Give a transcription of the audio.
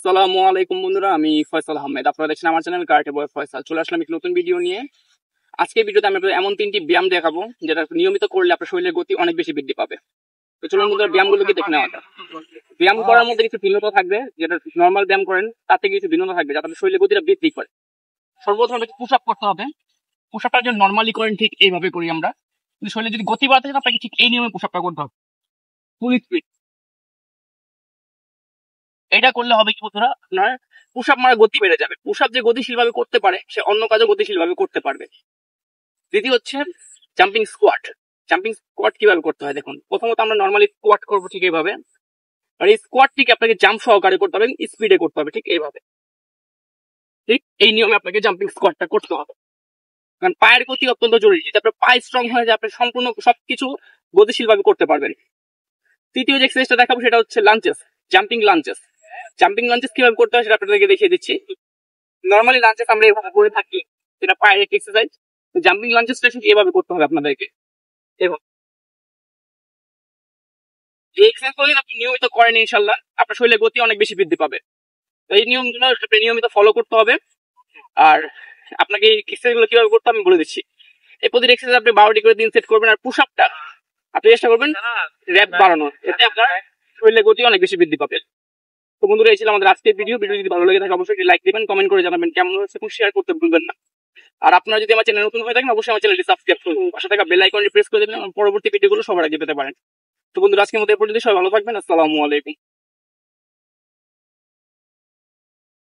আসসালামু আলাইকুম বন্ধুরা, আমি ফয়সাল আহমেদ। আপনারা দেখছেন আমার চ্যানেল কারাটে বয় ফয়সাল। চলে আসলাম একটি নতুন ভিডিও নিয়ে। আজকে ভিডিওতে আমি আপনাদের এমন 3টি ব্যায়াম দেখাবো যেটা নিয়মিত করলে আপনার শরীরের গতি অনেক বেশি বৃদ্ধি পাবে। তো চলুন বন্ধুরা, ব্যায়ামগুলোকে দেখে নেওয়া যাক। ব্যায়াম করার মধ্যে কিছু ভিন্নতা থাকবে, যেটা নর্মাল ব্যায়াম করেন তার থেকে কিছু ভিন্নতা থাকবে, যাতে আপনার শরীরের গতিটা বৃদ্ধি করে। সর্বপ্রথম পুশ আপ করতে হবে। পুশ আপটা যদি নর্মালি করেন ঠিক এইভাবে করি আমরা, কিন্তু শরীরে যদি গতি বাড়াতে চান আপনাকে ঠিক এই নিয়মে পুশ আপটা করতে হবে, ফুল স্পিড। এটা করলে হবে কি বন্ধুরা, আপনার পুশ আপ মারা গতি বেড়ে যাবে। পুশ আপ যে গতিশীল ভাবে করতে পারে সে অন্য কাজও গতিশীল ভাবে করতে পারবে। দ্বিতীয় হচ্ছে জাম্পিং স্কোয়াট। জাম্পিং স্কোয়াট কিভাবে করতে হয় দেখুন। প্রথমত আমরা নর্মালি স্কোয়াট করবো ঠিক এইভাবে, আর এই স্কোয়াটটিকে আপনাকে জাম্প সহকারে করতে হবে, স্পিডে করতে হবে ঠিক এইভাবে। ঠিক এই নিয়মে আপনাকে জাম্পিং স্কোয়াটটা করতে হবে, কারণ পায়ের গতি অত্যন্ত জরুরি। যদি আপনার পায়ে স্ট্রং হয়ে যায়, আপনি সম্পূর্ণ সবকিছু গতিশীল ভাবে করতে পারবেন। তৃতীয় যে এক্সারসাইজটা দেখাবো সেটা হচ্ছে lunches, jumping lunches. Jumping lunches কিভাবে করতে হয় সেটা আপনাদেরকে দেখিয়ে দিচ্ছি। নর্মালি লাঞ্চেস আমরা এভাবে করে থাকি, সেটা পায়ের একটা এক্সারসাইজ। জাম্পিং লাঞ্চেসটা ঠিক এভাবে করতে হবে আপনাদেরকে। এবং এই এক্সারসাইজ করে আপনি নিয়মিত করেন, ইনশাল্লাহ আপনার শরীরের গতি অনেক বেশি বৃদ্ধি পাবে। তো এই নিয়মগুলো আপনি নিয়মিত ফলো করতে হবে। আর আপনাকে এই এক্সারসাইজগুলো কিভাবে করতে আমি বলে দিচ্ছি। এই প্রতিটি এক্সারসাইজ আপনি 12টি করে দিন সেট করবেন। আর পুশ আপটা আপনি চেষ্টা করবেন র্যাপ বাড়ানোর, এতে আপনার শরীরের গতি অনেক বেশি বৃদ্ধি পাবে। তো বন্ধুরা, এই ছিল আমাদের আজকের ভিডিও। যদি ভালো লেগে থাকে অবশ্যই লাইক দিবেন, কমেন্ট করে জানাবেন কেমন হচ্ছে, শেয়ার করতে ভুলবেন না। আর আপনারা যদি আমার চ্যানেল নতুন হয়ে থাকেন অবশ্যই আমার চ্যানেলটি সাবস্ক্রাইব করুন, পাশে থাকা বেল আইকনটি প্রেস করে দেবেন, পরবর্তী ভিডিওগুলো সবার আগে পেতে পারেন। তো বন্ধুরা, আজকের মতো এই পর্যন্ত। সবাই ভালো থাকবেন। আসসালামু আলাইকুম।